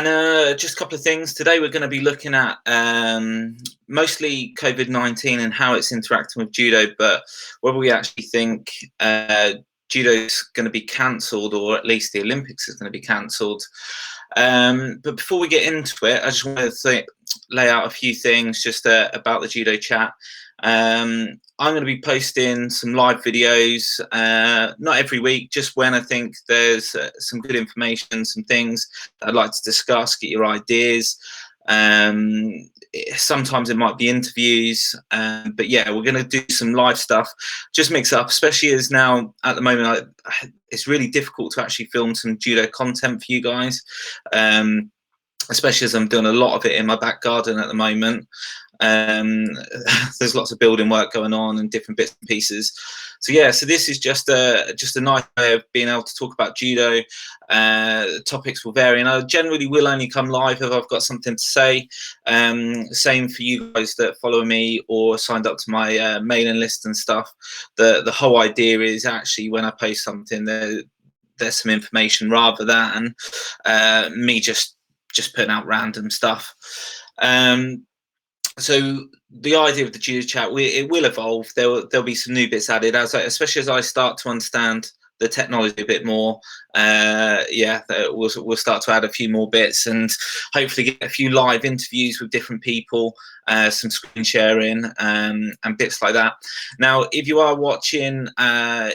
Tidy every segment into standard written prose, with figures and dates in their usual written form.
And just a couple of things. Today we're going to be looking at mostly COVID-19 and how it's interacting with judo, but whether we actually think judo is going to be cancelled, or at least the Olympics is going to be cancelled. But before we get into it, I just wanted to lay out a few things just about the judo chat. I'm going to be posting some live videos, not every week, just when I think there's some good information, some things that I'd like to discuss, get your ideas. Sometimes it might be interviews, but yeah, we're going to do some live stuff, just mix it up, especially as now at the moment it's really difficult to actually film some judo content for you guys, especially as I'm doing a lot of it in my back garden at the moment. There's lots of building work going on and different bits and pieces. So yeah, so this is just a nice way of being able to talk about judo. Topics will vary, and I generally will only come live if I've got something to say. Same for you guys that follow me or signed up to my mailing list and stuff. The whole idea is actually when I post something, there's some information rather than me just putting out random stuff. So the idea of the judo chat, it will evolve. There'll be some new bits added, especially as I start to understand the technology a bit more. We'll start to add a few more bits and hopefully get a few live interviews with different people, some screen sharing, and bits like that. Now, if you are watching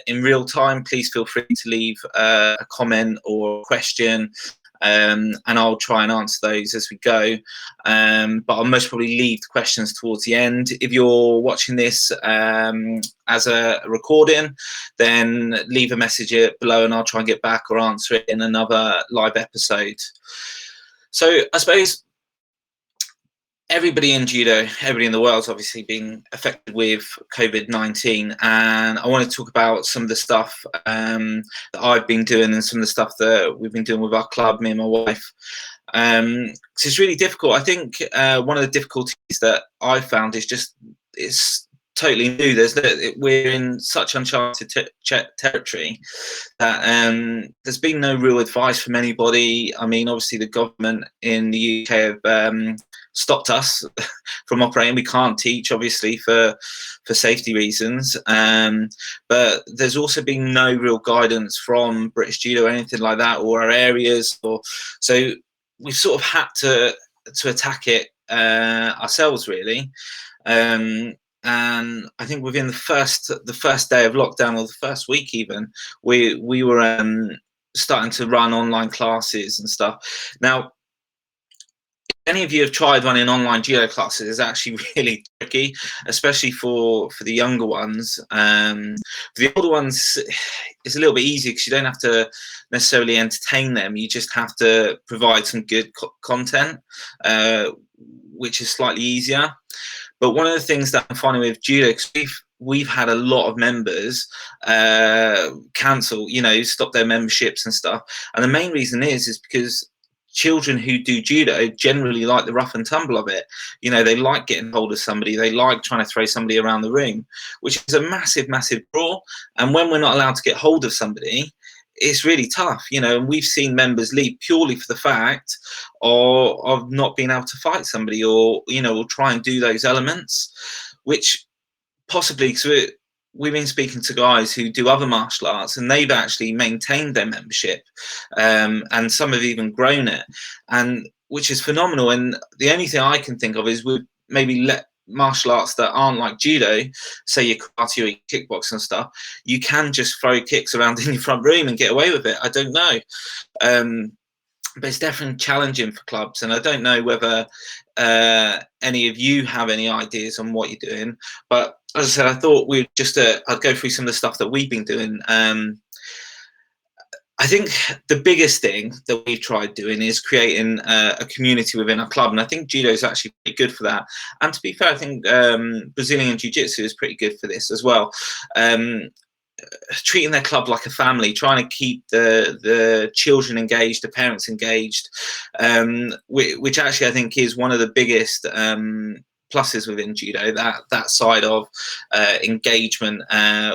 in real time, please feel free to leave a comment or a question. And I'll try and answer those as we go, but I'll most probably leave the questions towards the end. If you're watching this as a recording, then leave a message below and I'll try and get back or answer it in another live episode. So I suppose everybody in judo, everybody in the world's obviously been affected with COVID-19, and I want to talk about some of the stuff that I've been doing and some of the stuff that we've been doing with our club, me and my wife. So it's really difficult. I think one of the difficulties that I found is just it's totally new. We're in such uncharted territory that there's been no real advice from anybody. I mean, obviously the government in the UK have stopped us from operating. We can't teach, obviously, for safety reasons, but there's also been no real guidance from British Judo or anything like that, or our areas, so we've sort of had to attack it ourselves, really. And I think within the first day of lockdown, or the first week even, we were starting to run online classes and stuff. Now, if any of you have tried running online judo classes, it's actually really tricky, especially for the younger ones. For the older ones, it's a little bit easier because you don't have to necessarily entertain them. You just have to provide some good content, which is slightly easier. But one of the things that I'm finding with judo, because we've had a lot of members cancel, stop their memberships and stuff. And the main reason is because children who do judo generally like the rough and tumble of it. They like getting hold of somebody. They like trying to throw somebody around the room, which is a massive, massive draw. And when we're not allowed to get hold of somebody, it's really tough, and we've seen members leave purely for the fact of not being able to fight somebody, or try and do those elements, which possibly, because we've been speaking to guys who do other martial arts and they've actually maintained their membership, and some have even grown it, and which is phenomenal. And the only thing I can think of is we'd maybe let martial arts that aren't like judo, say your karate or your kickboxing and stuff, you can just throw kicks around in your front room and get away with it. I don't know, but it's definitely challenging for clubs, and I don't know whether any of you have any ideas on what you're doing. But as I said, I thought we'd just I'd go through some of the stuff that we've been doing. I think the biggest thing that we've tried doing is creating a community within our club, and I think judo is actually pretty good for that. And to be fair, I think Brazilian jiu-jitsu is pretty good for this as well. Treating their club like a family, trying to keep the children engaged, the parents engaged, which actually I think is one of the biggest pluses within judo, that side of engagement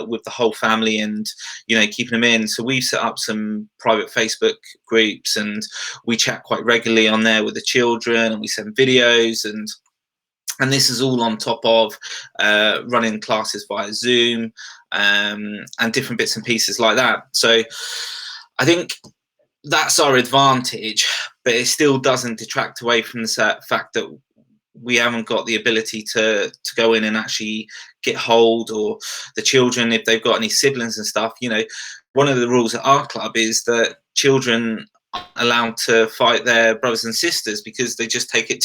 with the whole family, and keeping them in. So we've set up some private Facebook groups, and we chat quite regularly on there with the children, and we send videos, and this is all on top of running classes via Zoom, and different bits and pieces like that. So I think that's our advantage, but it still doesn't detract away from the fact that we haven't got the ability to go in and actually get hold, or the children, if they've got any siblings and stuff. One of the rules at our club is that children aren't allowed to fight their brothers and sisters, because they just take it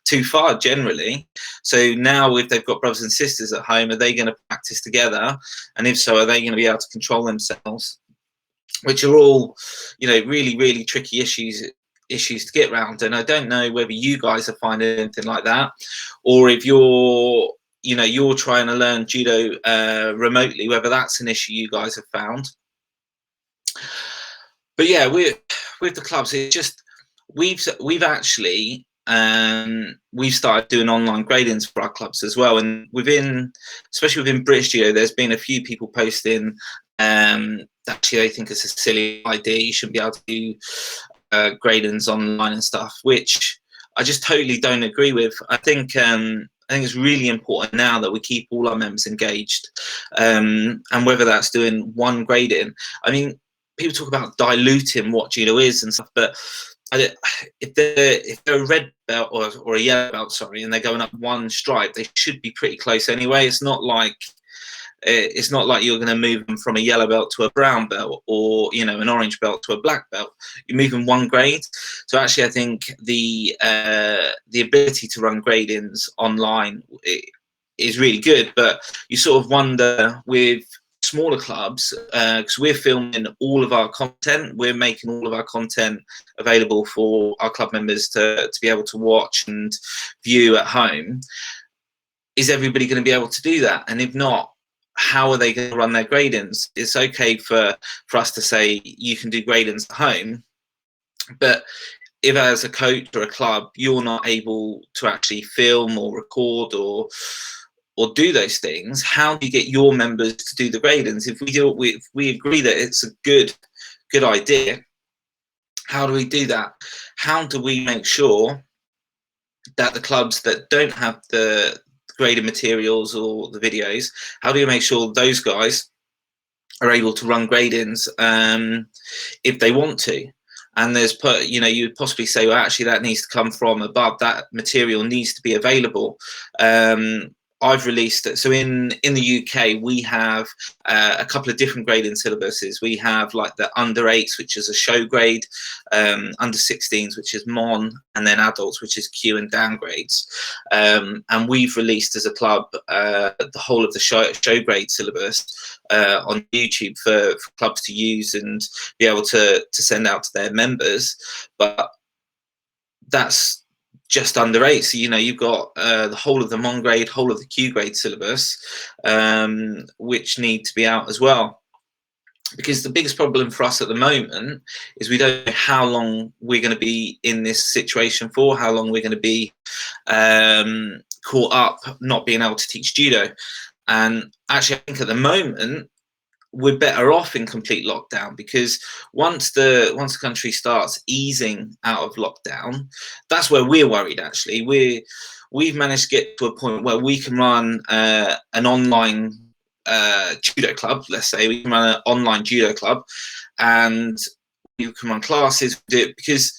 too far generally. So now, if they've got brothers and sisters at home, are they going to practice together? And if so, are they going to be able to control themselves? Which are all, really, really tricky issues to get around. And I don't know whether you guys are finding anything like that, or if you're trying to learn judo remotely, whether that's an issue you guys have found. But yeah, with the clubs, it's just we've actually we've started doing online gradings for our clubs as well. And especially within British Judo, there's been a few people posting actually they think it's a silly idea. You shouldn't be able to do gradings online and stuff, which I just totally don't agree with. I think it's really important now that we keep all our members engaged, and whether that's doing one grading. I mean, people talk about diluting what judo is and stuff, but if they're a red belt or a yellow belt, sorry, and they're going up one stripe, they should be pretty close anyway. It's not like you're going to move them from a yellow belt to a brown belt, or an orange belt to a black belt. You're moving one grade. So actually, I think the ability to run gradings online is really good, but you sort of wonder with smaller clubs, because we're filming all of our content, we're making all of our content available for our club members to be able to watch and view at home. Is everybody going to be able to do that? And if not, how are they going to run their gradings? It's okay for us to say you can do gradings at home, but if as a coach or a club you're not able to actually film or record or do those things, how do you get your members to do the gradings? If we agree that it's a good idea, how do we do that? How do we make sure that the clubs that don't have the graded materials or the videos, how do you make sure those guys are able to run gradings if they want to? And you'd possibly say, well, actually that needs to come from above, that material needs to be available. I've released it. So in the UK, we have a couple of different grading syllabuses. We have like the under 8s, which is a show grade, under 16s, which is MON, and then adults, which is Q and down grades. And we've released as a club the whole of the show grade syllabus on YouTube for clubs to use and be able to send out to their members. But that's just under 8, so you've got the whole of the MON grade, whole of the Q grade syllabus, which need to be out as well. Because the biggest problem for us at the moment is we don't know how long we're going to be in this situation for, how long we're going to be caught up not being able to teach judo. And actually, I think at the moment we're better off in complete lockdown, because once the country starts easing out of lockdown, that's where we're worried. Actually, we've managed to get to a point where we can run an online judo club. Let's say we can run an online judo club, and you can run classes, because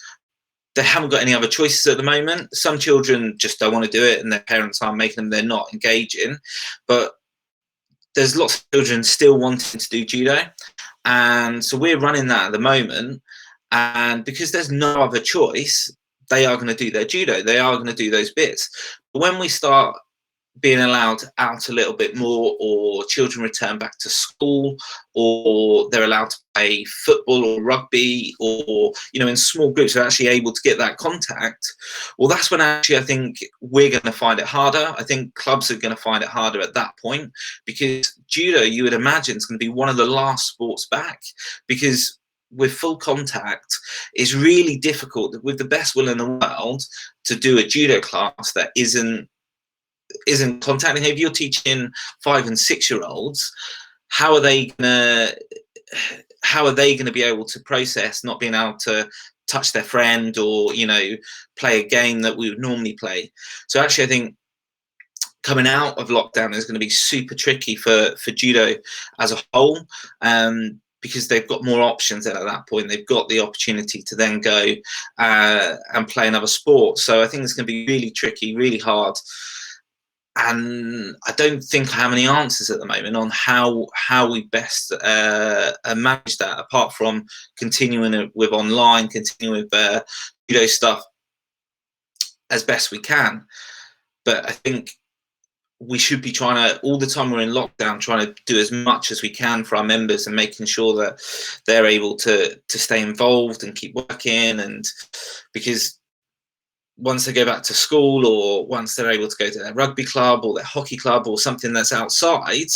they haven't got any other choices at the moment. Some children just don't want to do it, and their parents aren't making them. They're not engaging, but there's lots of children still wanting to do judo, and so we're running that at the moment. And because there's no other choice, they are going to do their judo. They are going to do those bits. But when we start being allowed out a little bit more, or children return back to school, or they're allowed to play football or rugby, or in small groups are actually able to get that contact, well, that's when actually I think we're going to find it harder. I think clubs are going to find it harder at that point, because judo, you would imagine, is going to be one of the last sports back, because with full contact, it's really difficult with the best will in the world to do a judo class that isn't isn't contacting. If you're teaching 5 and 6 year olds, how are they gonna be able to process not being able to touch their friend, or play a game that we would normally play? So actually, I think coming out of lockdown is going to be super tricky for judo as a whole, because they've got more options. And at that point, they've got the opportunity to then go and play another sport. So I think it's going to be really tricky, really hard. And I don't think I have any answers at the moment on how we best manage that, apart from continuing with online, continuing with judo stuff as best we can. But I think we should be trying to, all the time we're in lockdown, trying to do as much as we can for our members and making sure that they're able to stay involved and keep working. And because once they go back to school, or once they're able to go to their rugby club or their hockey club or something that's outside,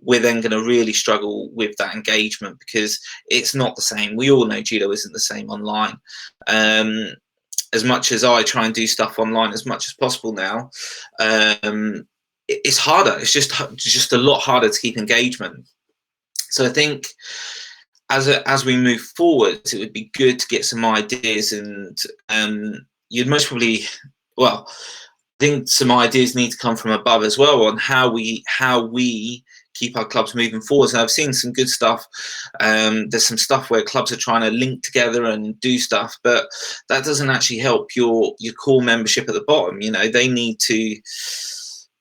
we're then going to really struggle with that engagement, because it's not the same. We all know judo isn't the same online. As much as I try and do stuff online as much as possible now, it's harder. It's just a lot harder to keep engagement. So I think as we move forward, it would be good to get some ideas, and you'd most probably, well, I think some ideas need to come from above as well on how we keep our clubs moving forwards. And I've seen some good stuff. There's some stuff where clubs are trying to link together and do stuff, but that doesn't actually help your core membership at the bottom. They need to.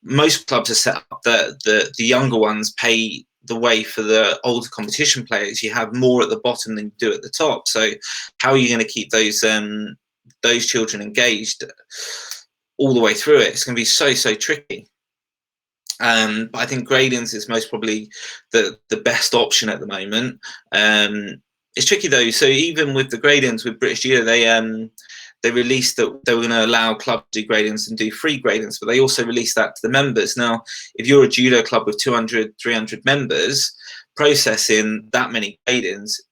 Most clubs are set up that the younger ones pay the way for the older competition players. You have more at the bottom than you do at the top. So how are you going to keep those children engaged all the way through it? It's going to be so tricky. But I think gradings is most probably the best option at the moment. It's tricky though. So even with the gradings with British Judo, they released that they were going to allow clubs to do gradings and do free gradings, but they also released that to the members. Now, if you're a judo club with 200, 300 members, processing that many gradings is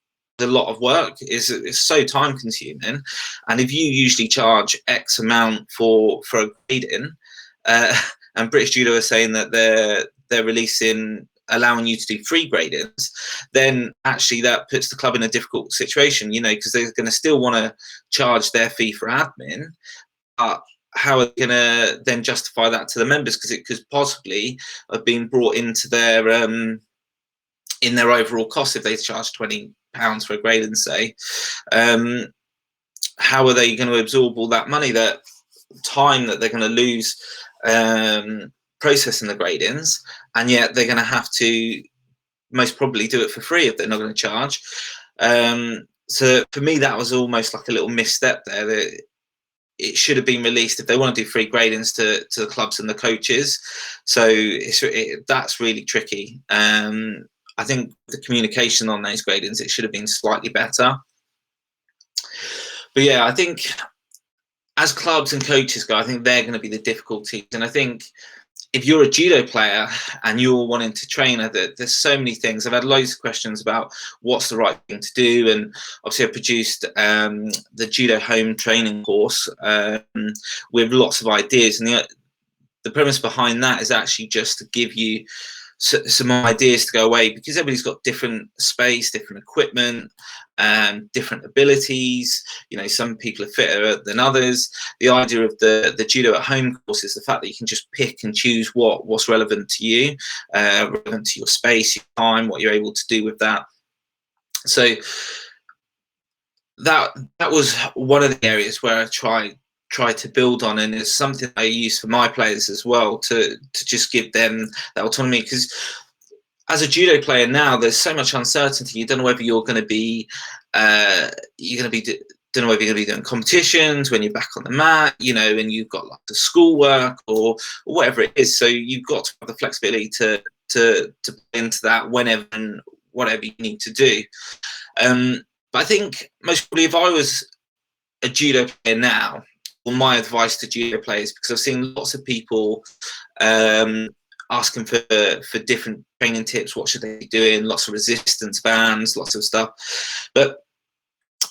a lot of work. It's so time consuming. And if you usually charge X amount for a grading, and British Judo are saying that they're allowing you to do free gradings, then actually that puts the club in a difficult situation, because they're going to still want to charge their fee for admin, but how are they going to then justify that to the members? Because it could possibly have been brought into their in their overall cost if they charge £20 for a grading, say. How are they going to absorb all that money, that time that they're going to lose processing the gradings, and yet they're going to have to most probably do it for free if they're not going to charge. So for me, that was almost like a little misstep there. That it should have been released if they want to do free gradings to the clubs and the coaches. So that's really tricky. I think the communication on those gradings, it should have been slightly better. But yeah, I think as clubs and coaches go, I think they're going to be the difficulties. And I think if you're a judo player and you're wanting to train, there's so many things. I've had loads of questions about what's the right thing to do. And obviously I produced the judo home training course with lots of ideas. And the premise behind that is actually just to give you some ideas to go away, because everybody's got different space, different equipment, different abilities. Some people are fitter than others. The idea of the judo at home course is the fact that you can just pick and choose what's relevant to you, relevant to your space, your time, what you're able to do with that. So that was one of the areas where I tried to build on, and it's something I use for my players as well, to just give them that autonomy. Because as a judo player now, there's so much uncertainty. You don't know whether you're going to be don't know whether you're going to be doing competitions when you're back on the mat, and you've got like the schoolwork or whatever it is. So you've got to have the flexibility to put into that whenever and whatever you need to do. But I think most probably if I was a judo player now, my advice to judo players, because I've seen lots of people asking for different training tips, what should they be doing, lots of resistance bands, lots of stuff. But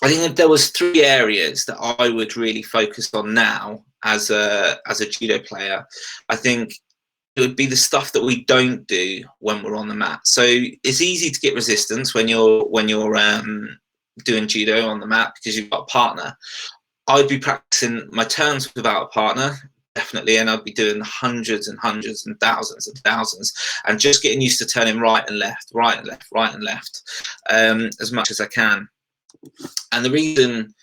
I think if there was 3 areas that I would really focus on now as a judo player, I think it would be the stuff that we don't do when we're on the mat. So it's easy to get resistance when you're doing judo on the mat because you've got a partner. I'd be practicing my turns without a partner, definitely, and I'd be doing hundreds and hundreds and thousands, and just getting used to turning right and left, right and left, right and left, as much as I can. And the reason,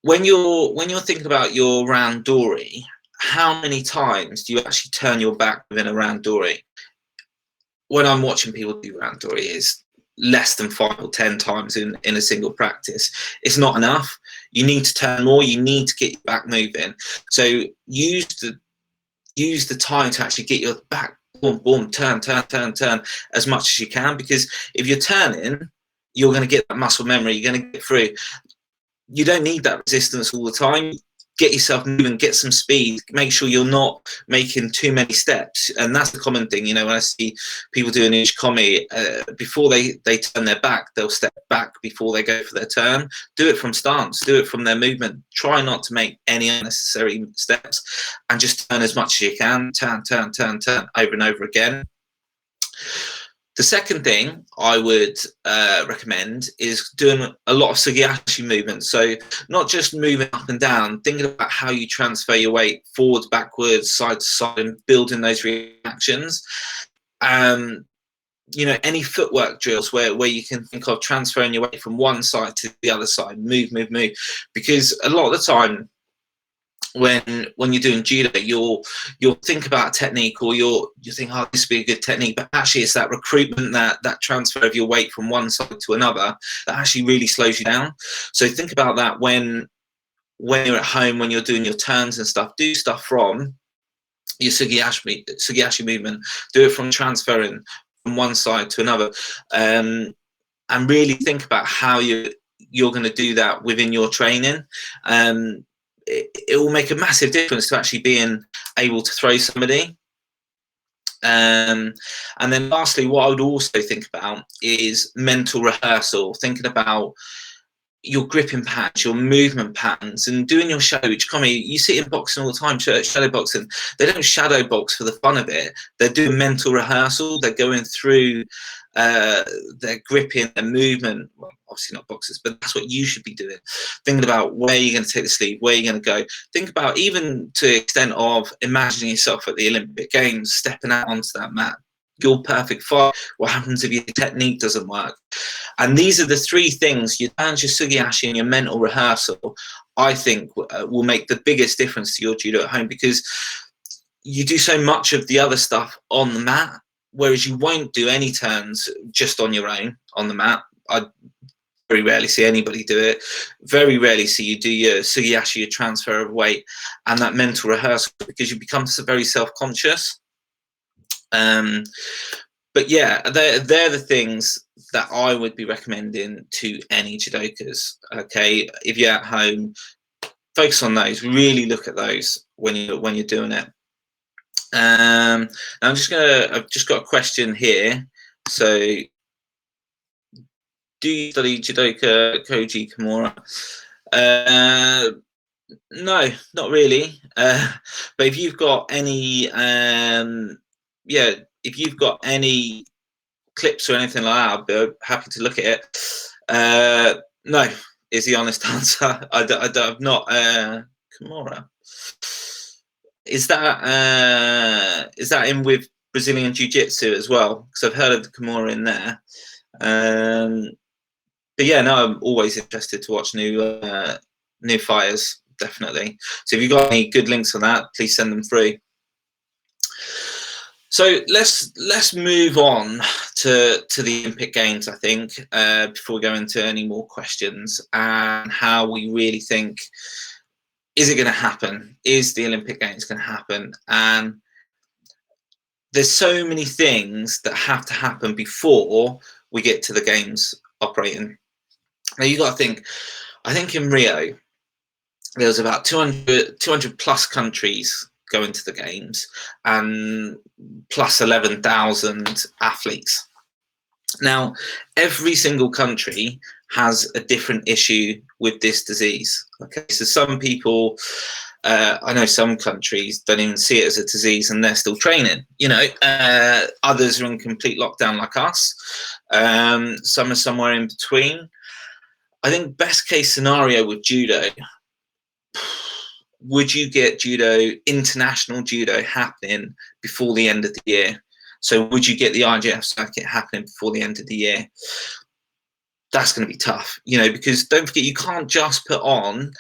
when you're thinking about your randori, how many times do you actually turn your back within a randori? When I'm watching people do randori, is less than 5 or 10 times in a single practice. It's not enough. You need to turn more. You need to get your back moving. So use the time to actually get your back, boom, boom, turn as much as you can, because if you're turning, you're going to get that muscle memory. You're going to get through. You don't need that resistance all the time. Get yourself moving, get some speed, make sure you're not making too many steps. And that's the common thing, you know, when I see people doing uchikomi, before they turn their back, they'll step back before they go for their turn. Do it from stance, do it from their movement. Try not to make any unnecessary steps, and just turn as much as you can. Turn over and over again. The second thing I would recommend is doing a lot of sugiyashi movements. So not just moving up and down, thinking about how you transfer your weight forwards, backwards, side to side, and building those reactions. You know, any footwork drills where you can think of transferring your weight from one side to the other side, move, because a lot of the time, when you're doing judo, you'll think about a technique, or you think, oh, this would be a good technique, but actually it's that recruitment, that transfer of your weight from one side to another, that actually really slows you down. So think about that when you're at home, when you're doing your turns and stuff. Do stuff from your sugiyashi movement. Do it from transferring from one side to another, and really think about how you're going to do that within your training. It will make a massive difference to actually being able to throw somebody. And then lastly, what I would also think about is mental rehearsal, thinking about your gripping patterns, your movement patterns, and doing your shadow uchikomi. You see it in boxing all the time, shadow boxing. They don't shadow box for the fun of it. They're doing mental rehearsal. They're going through their gripping, their movement. Well, obviously not boxers, but that's what you should be doing. Thinking about where you're going to take the sleeve, where you're going to go. Think about, even to the extent of imagining yourself at the Olympic Games, stepping out onto that mat. Your perfect fight. What happens if your technique doesn't work? And these are the three things: your turns, your sugiyashi, and your mental rehearsal, I think will make the biggest difference to your judo at home, because you do so much of the other stuff on the mat, whereas you won't do any turns just on your own on the mat. I very rarely see anybody do it. Very rarely see you do your sugiyashi, your transfer of weight, and that mental rehearsal, because you become very self-conscious. But yeah, they're the things that I would be recommending to any judokas. Okay, if you're at home, focus on those. Really look at those when you're doing it. Now I've just got a question here. So, do you study judoka Koji Kimura? No, not really. But if you've got any, if you've got any clips or anything like that, I'd be happy to look at it. No, is the honest answer. I've not. Kimura. Is that in with Brazilian Jiu-Jitsu as well? Because I've heard of the Kimura in there. But yeah, no, I'm always interested to watch new fighters, definitely. So if you've got any good links on that, please send them through. So let's move on to the Olympic Games, I think, before we go into any more questions, and how we really think, is it going to happen? Is the Olympic Games going to happen? And there's so many things that have to happen before we get to the Games operating. Now you got to think, I think in Rio, there was about 200 plus countries going to the Games, and plus 11,000 athletes. Now, every single country has a different issue with this disease. Okay, so some people I know some countries don't even see it as a disease and they're still training. You know, others are in complete lockdown like us. Some are somewhere in between. I think best case scenario with judo, would you get judo, international judo, happening before the end of the year? So would you get the IJF circuit happening before the end of the year? That's going to be tough, you know, because don't forget, you can't just put on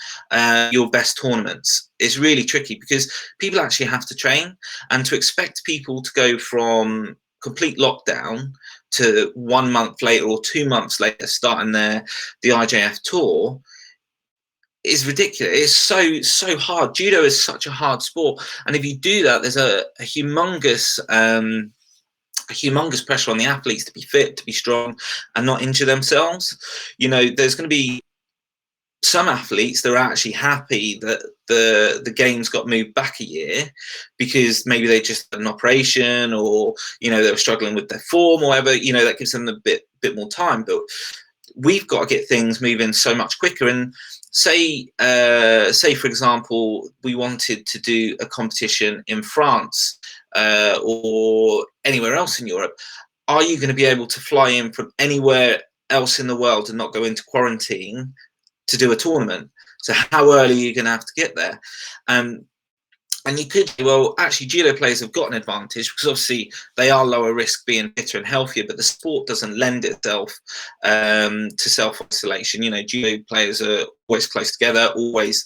your best tournaments. It's really tricky because people actually have to train, and to expect people to go from complete lockdown to 1 month later or 2 months later starting the IJF tour is ridiculous. It's so hard. Judo is such a hard sport, and if you do that, there's a humongous pressure on the athletes to be fit, to be strong, and not injure themselves. You know, there's going to be some athletes that are actually happy that the games got moved back a year because maybe they just had an operation, or you know, they were struggling with their form or whatever. You know, that gives them a bit more time. But we've got to get things moving so much quicker. And say for example, we wanted to do a competition in France or anywhere else in Europe. Are you going to be able to fly in from anywhere else in the world and not go into quarantine to do a tournament? So how early are you going to have to get there? And you could say, well, actually, judo players have got an advantage because obviously they are lower risk being fitter and healthier, but the sport doesn't lend itself to self-isolation. You know, judo players are always close together, always.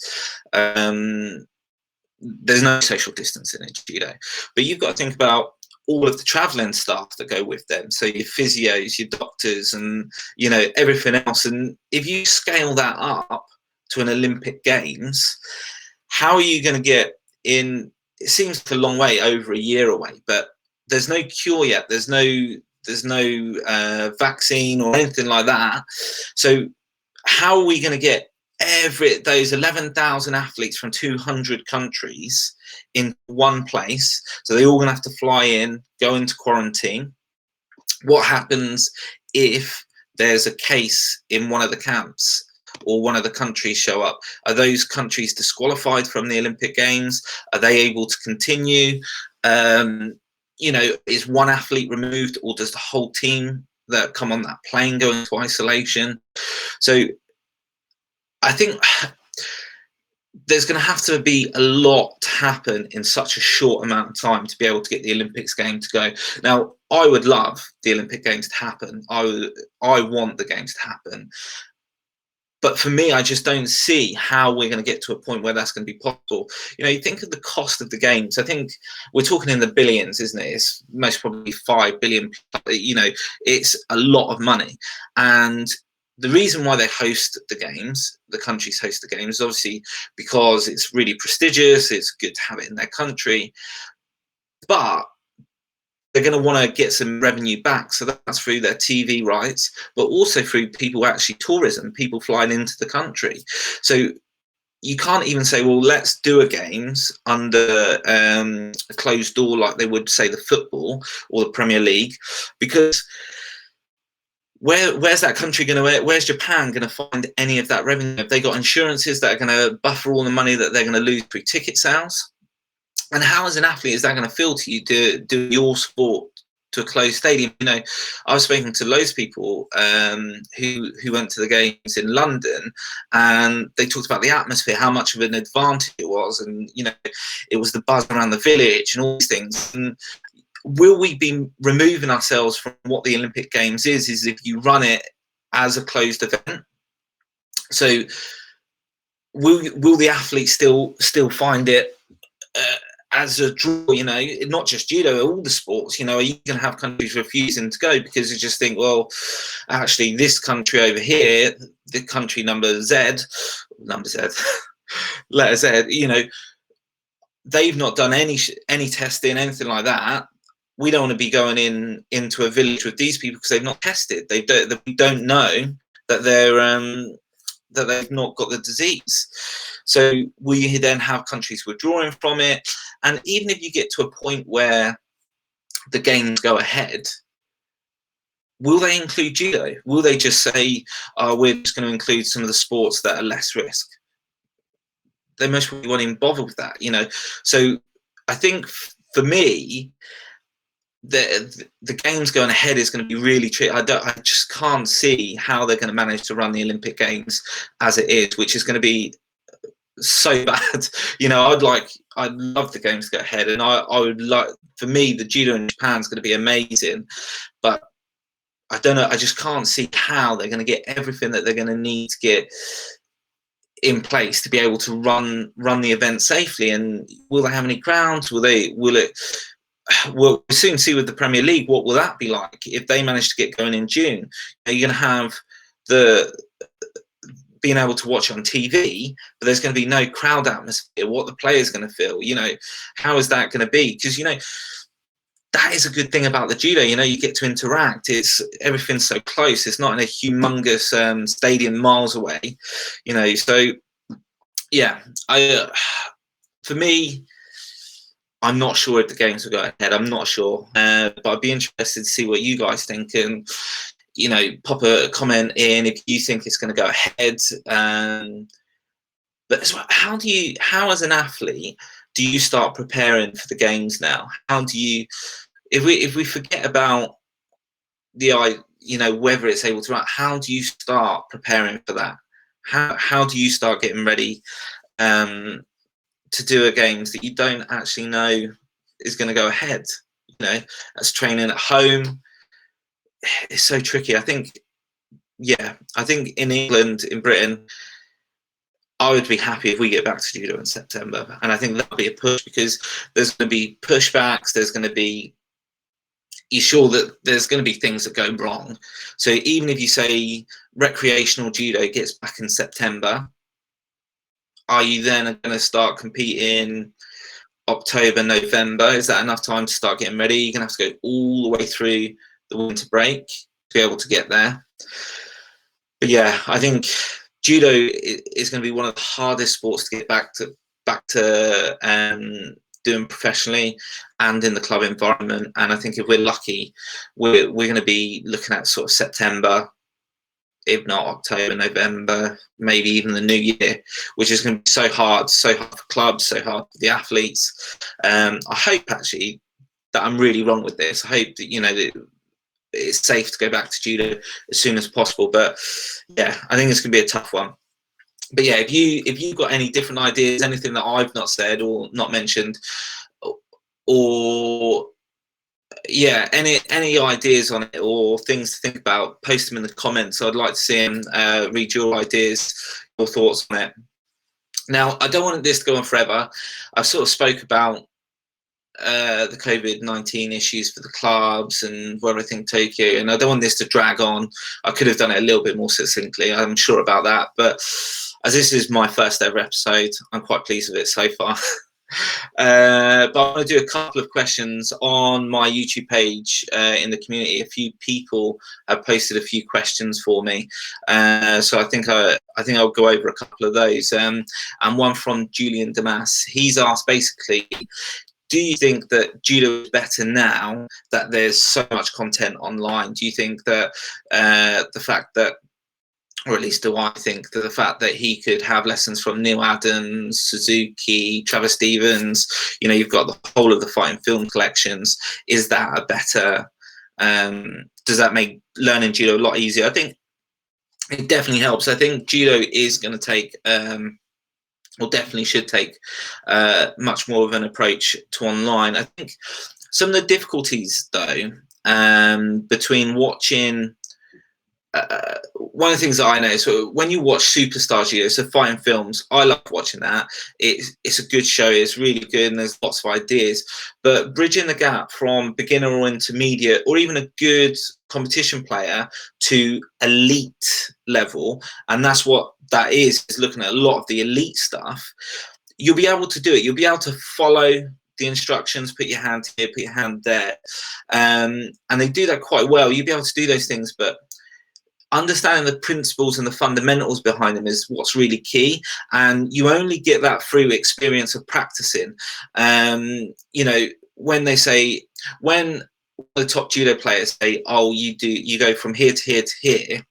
There's no social distancing in judo. But you've got to think about all of the traveling staff that go with them. So your physios, your doctors, and, you know, everything else. And if you scale that up to an Olympic Games, how are you going to get in? It seems like a long way, over a year away, but there's no cure yet. There's no vaccine or anything like that. So how are we going to get those 11,000 athletes from 200 countries in one place? So they're all going to have to fly in, go into quarantine. What happens if there's a case in one of the camps or one of the countries show up? Are those countries disqualified from the Olympic Games? Are they able to continue? You know, is one athlete removed, or does the whole team that come on that plane go into isolation? So I think there's going to have to be a lot to happen in such a short amount of time to be able to get the Olympics game to go. Now, I would love the Olympic Games to happen. I want the games to happen. But for me, I just don't see how we're going to get to a point where that's going to be possible. You know, you think of the cost of the games. I think we're talking in the billions, isn't it? It's most probably 5 billion. You know, it's a lot of money. And the reason why they host the games, the countries host the games, is obviously because it's really prestigious. It's good to have it in their country. But they're going to want to get some revenue back. So that's through their TV rights, but also through people actually tourism, people flying into the country. So you can't even say, well, let's do a games under a closed door like they would, say, the football or the Premier League, because where's that country going to, where's Japan going to find any of that revenue? Have they got insurances that are going to buffer all the money that they're going to lose through ticket sales? And how, as an athlete, is that going to feel to you to do your sport to a closed stadium? You know, I was speaking to loads of people who went to the games in London, and they talked about the atmosphere, how much of an advantage it was, and you know, it was the buzz around the village and all these things. And will we be removing ourselves from what the Olympic Games is if you run it as a closed event? So will the athletes still find it as a draw? You know, not just judo, all the sports. You know, are you going to have countries refusing to go because you just think, well, actually, this country over here, the country number Z, letter Z, you know, they've not done any testing, anything like that. We don't want to be going into a village with these people because they've not tested. We don't know that that they've not got the disease. So we then have countries withdrawing from it. And even if you get to a point where the games go ahead, will they include judo? Will they just say, we're just going to include some of the sports that are less risk? they most probably won't even bother with that, you know. So I think for me, the games going ahead is going to be really tricky. I just can't see how they're going to manage to run the Olympic Games as it is, which is going to be so bad. You know, I'd love the games to go ahead, and I would like, for me, the judo in Japan is going to be amazing, but I don't know. I just can't see how they're going to get everything that they're going to need to get in place to be able to run the event safely. And will they have any crowds? Will it? We'll soon see with the Premier League. What will that be like if they manage to get going in June? Are you going to have being able to watch on TV, but there's going to be no crowd atmosphere? What the players going to feel? You know, how is that going to be? Because, you know, that is a good thing about the judo. You know, you get to interact. Everything's so close. It's not in a humongous stadium miles away. You know, so yeah, for me, I'm not sure if the games will go ahead. I'm not sure, but I'd be interested to see what you guys think, and, you know, pop a comment in if you think it's going to go ahead. But as well, how as an athlete do you start preparing for the games now? How do you, if we forget about the, you know, whether it's able to run, how do you start preparing for that? How do you start getting ready to do a games that you don't actually know is going to go ahead? You know, as training at home, it's so tricky. I think in England, in Britain, I would be happy if we get back to judo in September, and I think that'll be a push, because there's going to be pushbacks. There's going to be, you're sure that there's going to be things that go wrong. So even if you say recreational judo gets back in September, are you then going to start competing October, November? Is that enough time to start getting ready? You're going to have to go all the way through the winter break to be able to get there. But yeah, I think judo is going to be one of the hardest sports to get back to doing professionally and in the club environment. And I think if we're lucky, we're going to be looking at sort of September, if not October, November, maybe even the new year, which is going to be so hard for clubs, so hard for the athletes. I hope actually that I'm really wrong with this. I hope that, you know, that it's safe to go back to judo as soon as possible. But yeah, I think it's going to be a tough one. But yeah, if you've got any different ideas, anything that I've not said or not mentioned, or yeah, any ideas on it or things to think about, post them in the comments. I'd like to see them, read your ideas, your thoughts on it. Now, I don't want this to go on forever. I've sort of spoke about the COVID-19 issues for the clubs and where I think Tokyo, and I don't want this to drag on. I could have done it a little bit more succinctly, I'm sure about that, but as this is my first ever episode, I'm quite pleased with it so far. But I want to do a couple of questions on my YouTube page in the community. A few people have posted a few questions for me, so I think I'll go over a couple of those. And one from Julian Damas. He's asked basically, do you think that judo is better now that there's so much content online? Do you think that the fact that, or at least do I think that the fact that he could have lessons from Neil Adams, Suzuki, Travis Stevens, you know, you've got the whole of the fighting film collections, is that a better, does that make learning judo a lot easier? I think it definitely helps. I think judo is going to take, or definitely should take, much more of an approach to online. I think some of the difficulties though, between watching, one of the things that I know, so when you watch superstar judo, so fighting films, I love watching that. It's a good show. It's really good, and there's lots of ideas. But bridging the gap from beginner or intermediate, or even a good competition player, to elite level, and that's what that is looking at a lot of the elite stuff. You'll be able to do it. You'll be able to follow the instructions, put your hand here, put your hand there, and they do that quite well. You'll be able to do those things, but understanding the principles and the fundamentals behind them is what's really key, and you only get that through experience of practicing. You know, when they say, when the top judo players say, oh, you go from here to here to here,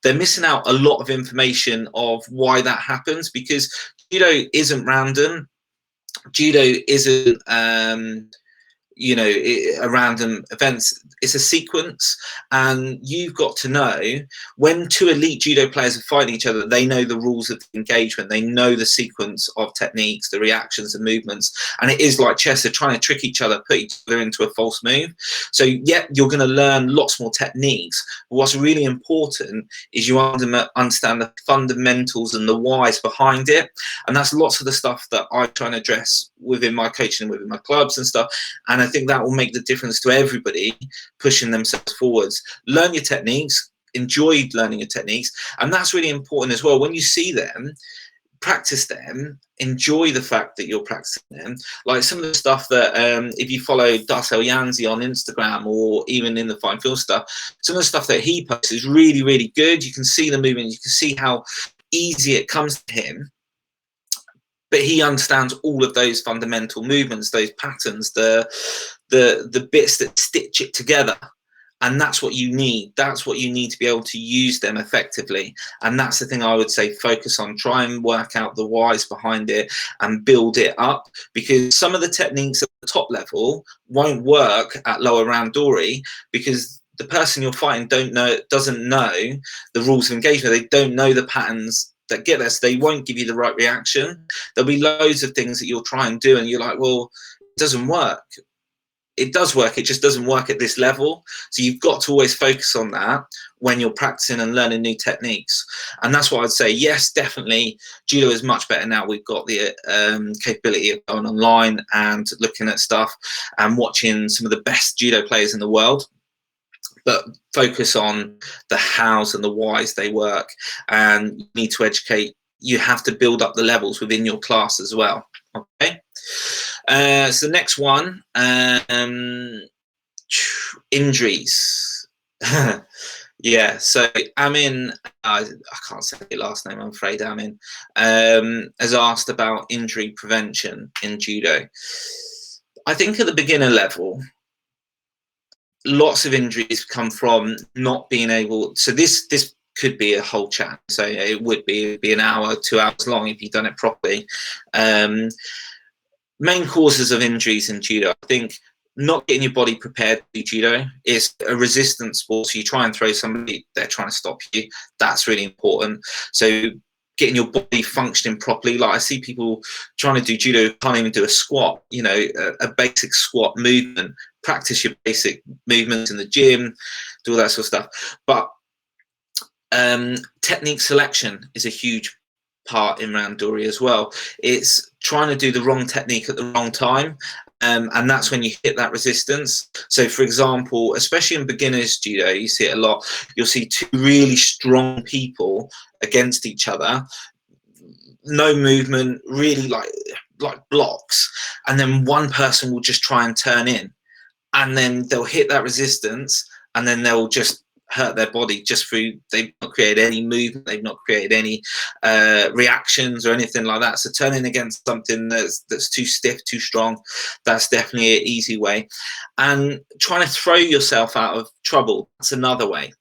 they're missing out a lot of information of why that happens, because judo isn't random. Judo isn't you know, a random events. It's a sequence, and you've got to know when two elite judo players are fighting each other, they know the rules of the engagement, they know the sequence of techniques, the reactions and movements, and it is like chess. They're trying to trick each other, put each other into a false move. So yeah, you're going to learn lots more techniques, but what's really important is you understand the fundamentals and the whys behind it, and that's lots of the stuff that I try and address within my coaching, within my clubs and stuff. And I think that will make the difference to everybody pushing themselves forwards. Learn your techniques, enjoy learning your techniques. And that's really important as well. When you see them, practice them, enjoy the fact that you're practicing them. Like some of the stuff that, if you follow Darcel Yanzi on Instagram or even in the Fine Field stuff, some of the stuff that he posts is really, really good. You can see the movement, you can see how easy it comes to him. But he understands all of those fundamental movements, those patterns, the bits that stitch it together. And that's what you need. That's what you need to be able to use them effectively. And that's the thing I would say, focus on. Try and work out the whys behind it and build it up, because some of the techniques at the top level won't work at lower randori, because the person you're fighting doesn't know the rules of engagement. They don't know the patterns that get us. They won't give you the right reaction. There'll be loads of things that you'll try and do and you're like, well, it doesn't work. It does work, it just doesn't work at this level. So you've got to always focus on that when you're practicing and learning new techniques. And that's what I'd say. Yes, definitely judo is much better now. We've got the capability of going online and looking at stuff and watching some of the best judo players in the world. But focus on the hows and the whys they work, and you need to educate. You have to build up the levels within your class as well. Okay. So the next one, injuries. Yeah. So Amin, I can't say your last name, I'm afraid. Amin has asked about injury prevention in judo. I think at the beginner level, lots of injuries come from not being able. So this could be a whole chat. So it would be an hour, 2 hours long if you've done it properly. Main causes of injuries in judo, I think not getting your body prepared to do judo. Is a resistance sport, so you try and throw somebody, they're trying to stop you. That's really important. So getting your body functioning properly. Like I see people trying to do judo, can't even do a squat, you know, a basic squat movement. Practice your basic movements in the gym, do all that sort of stuff. But technique selection is a huge part in randori as well. It's trying to do the wrong technique at the wrong time. And that's when you hit that resistance. So for example, especially in beginners judo, you see it a lot. You'll see two really strong people against each other, no movement, really like blocks, and then one person will just try and turn in, and then they'll hit that resistance, and then they'll just hurt their body just through, they've not created any movement, they've not created any reactions or anything like that. So turning against something that's too stiff, too strong, that's definitely an easy way. And trying to throw yourself out of trouble, that's another way.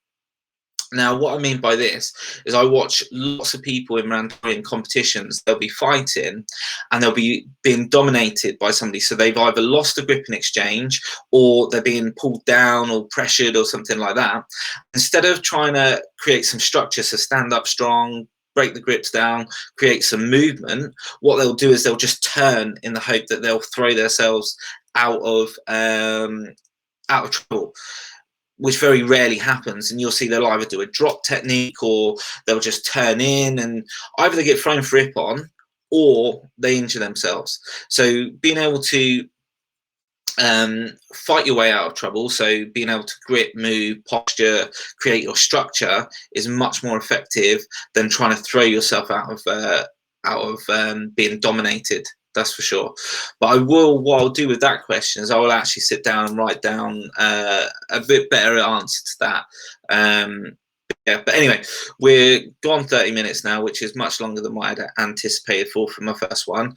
Now, what I mean by this is I watch lots of people in randori competitions. They'll be fighting and they'll be being dominated by somebody. So they've either lost the grip in exchange, or they're being pulled down or pressured or something like that. Instead of trying to create some structure, so stand up strong, break the grips down, create some movement, what they'll do is they'll just turn in the hope that they'll throw themselves out of trouble, which very rarely happens. And you'll see they'll either do a drop technique, or they'll just turn in, and either they get thrown for ippon or they injure themselves. So being able to fight your way out of trouble, so being able to grip, move, posture, create your structure, is much more effective than trying to throw yourself out of being dominated. That's for sure. But what I'll do with that question is I will actually sit down and write down a bit better answer to that. Yeah, but anyway, we're gone 30 minutes now, which is much longer than what I'd anticipated for my first one.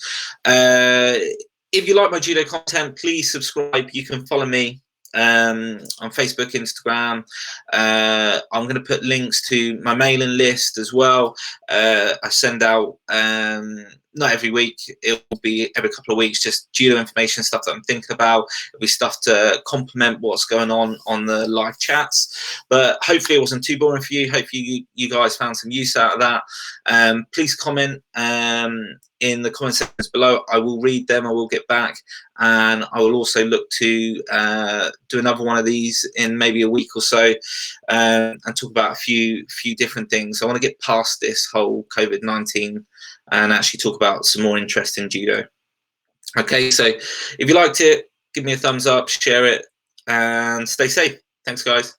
If you like my judo content, please subscribe. You can follow me on Facebook, Instagram. I'm going to put links to my mailing list as well. I send out, not every week, it will be every couple of weeks, just judo information, stuff that I'm thinking about. It'll be stuff to complement what's going on the live chats. But hopefully it wasn't too boring for you. Hopefully you guys found some use out of that. Please comment in the comment sections below. I will read them, I will get back, and I will also look to do another one of these in maybe a week or so, and talk about a few different things. I want to get past this whole COVID-19 and actually talk about some more interesting judo. Okay, so if you liked it, give me a thumbs up, share it, and stay safe. Thanks, guys.